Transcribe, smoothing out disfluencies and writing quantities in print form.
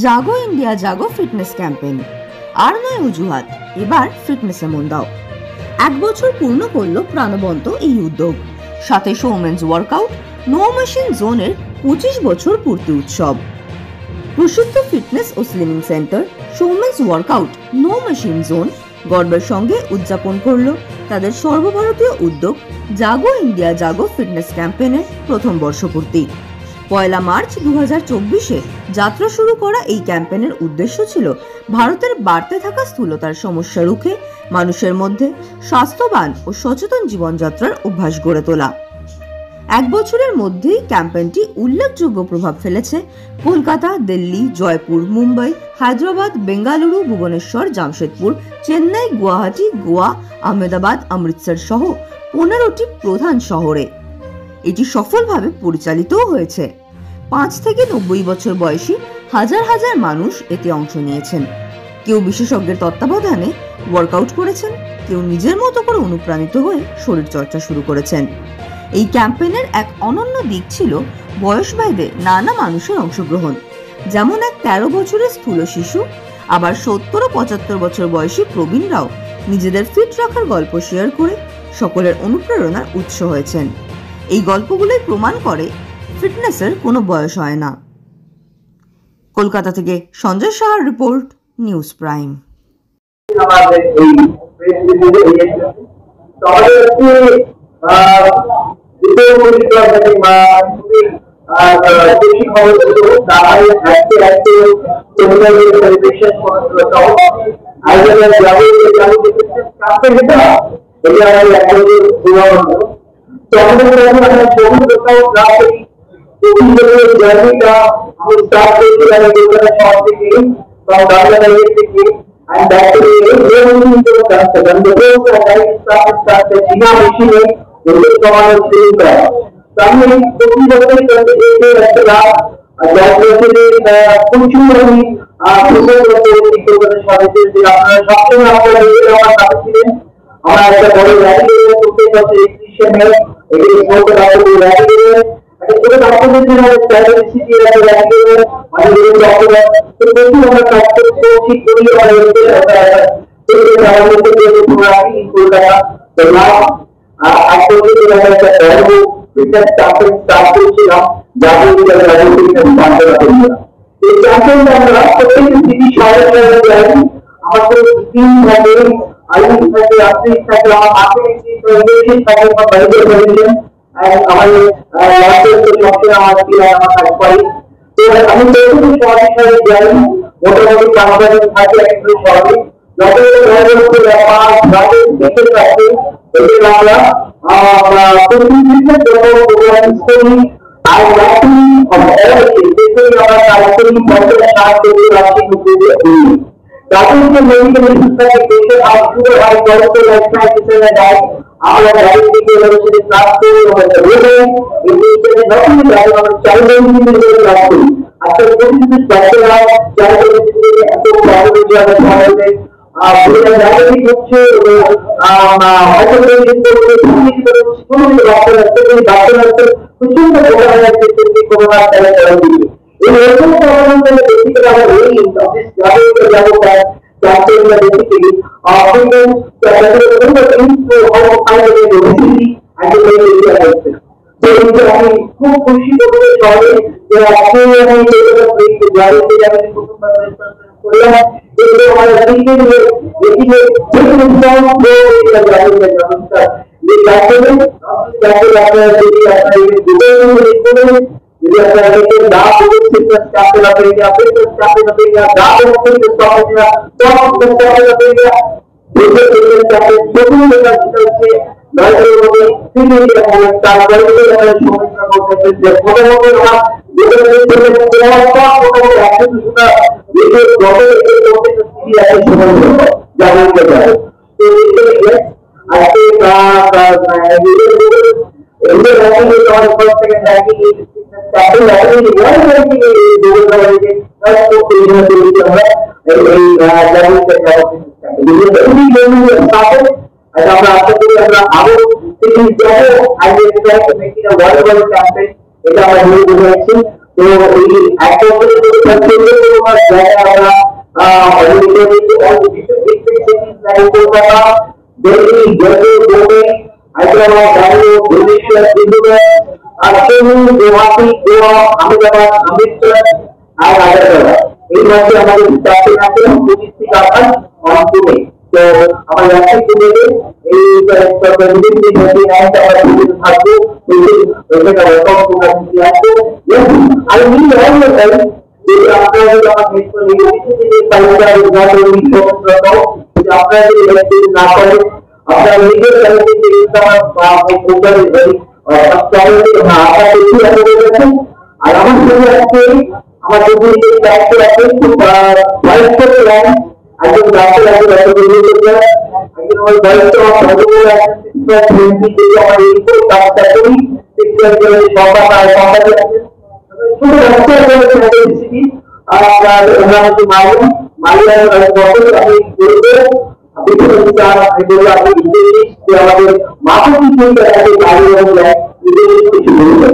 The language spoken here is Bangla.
জাগো ইন্ডিয়া জাগো ফিটনেস ক্যাম্পেইন। আর নয় অজুহাত, এবার ফিটনেসে মন দাও। 1 বছর পূর্ণ করলো প্রাণবন্ত এই উদ্যোগ, সাথে ওমেন্স ওয়ার্কআউট নো মেশিন জোনের 25 বছর পূর্তি উৎসব। প্রসিদ্ধ ফিটনেস ও slimming centre women's workout no machine zone গর্বের সঙ্গে উদযাপন করলো তাদের সর্বভারতীয় উদ্যোগ জাগো ইন্ডিয়া জাগো ফিটনেস ক্যাম্পেইনের প্রথম বর্ষপূর্তি। 1 মার্চ 2024-এ যাত্রা শুরু করা এই ক্যাম্পেইনের উদ্দেশ্য ছিল ভারতের বাড়তে থাকা স্থূলতার সমস্যা রুখে মানুষের মধ্যে স্বাস্থ্যবান ও সচেতন জীবনযাত্রার অভ্যাস গড়ে তোলা। 1 বছরের মধ্যেই ক্যাম্পেইনটি উল্লেখযোগ্য প্রভাব ফেলেছে কলকাতা, দিল্লি, জয়পুর, মুম্বাই, হায়দ্রাবাদ, বেঙ্গালুরু, ভুবনেশ্বর, জামশেদপুর, চেন্নাই, গুয়াহাটি, গোয়া, আহমেদাবাদ, অমৃতসর সহ 15টি প্রধান শহরে। এটি সফলভাবে পরিচালিতও হয়েছে। 5 থেকে 90 বছর বয়সী হাজার হাজার মানুষ এতে অংশ নিয়েছেন। কেউ বিশেষজ্ঞের তত্ত্বাবধানে ওয়ার্কআউট করেছেন, কেউ নিজের মতো করে অনুপ্রাণিত হয়ে শরীর চর্চা শুরু করেছেন। এই ক্যাম্পেইনের এক অনন্য দিক ছিল বয়সভেদে নানা মানুষের অংশগ্রহণ। যেমন এক 13 বছরের স্থূল শিশু, আবার 70 ও 75 বছর বয়সী প্রবীণরাও নিজেদের ফিট রাখার গল্প শেয়ার করে সকলের অনুপ্রেরণার উৎস হয়েছেন। এই গল্পগুলোই প্রমাণ করে ফিটনেসের কোনো বয়স হয় না। কলকাতা থেকে সঞ্জয় সাহার রিপোর্ট, নিউজ প্রাইম। এটা আমরা বুঝে যাচ্ছি। তো এই এক বছরের তোমার জায়গা আমরা অলরেডি অল বিশ্ববিদ্যালয় কলকাতা দিল্লি জয়পুর বোম্বে হায়দ্রাবাদ ব্যাঙ্গালোর ভুবনেশ্বর দিল্লি আর চেন্নাই গুয়াহাটি গোয়া আহমেদাবাদ অমৃতসর আর হায়দ্রাবাদ এই মধ্যে আমাদের চারটি আছে 25টি কারখানা অনপুরে। তো আমার ব্যবসায়িক পরিবেশে এই প্রতিনিধি মধ্যে একটা আমরা থাকবো ওইটা ওয়েলকাম করতে আসবো। আর আমি অলওয়েজ যে আপনারা যদি আমার মিস করে এই ফাইলটা উদ্ঘাটন করতে যে আপনারা যদি এলএসডি না করেন আপনারা নিজের এলএসডি আমার প্রোগ্রামে যাই সাবস্ক্রাইব না আপনারা বেশি আপলোড করেছেন। আর আমার সঙ্গে আজকে আমার যদি এই কাজটা আছে ভয়েস করতে পারেন একজন ডাক্তার আছে ডাক্তার করতে একজন আমার বয়স্ক ভদ্রমহিলা আছেন যদি আমার এই কাজটা করি শিক্ষা করে সরকার আর সরকার শুধু ডাক্তার করে রেসিপি আর আমরা হচ্ছে মালিয়া আমি বলবো বিভিন্ন বিচার আমি বলবো আপনি বিশেষ যে আমাদের মাথা কিছু আছে বাইরে কিছু বলবেন।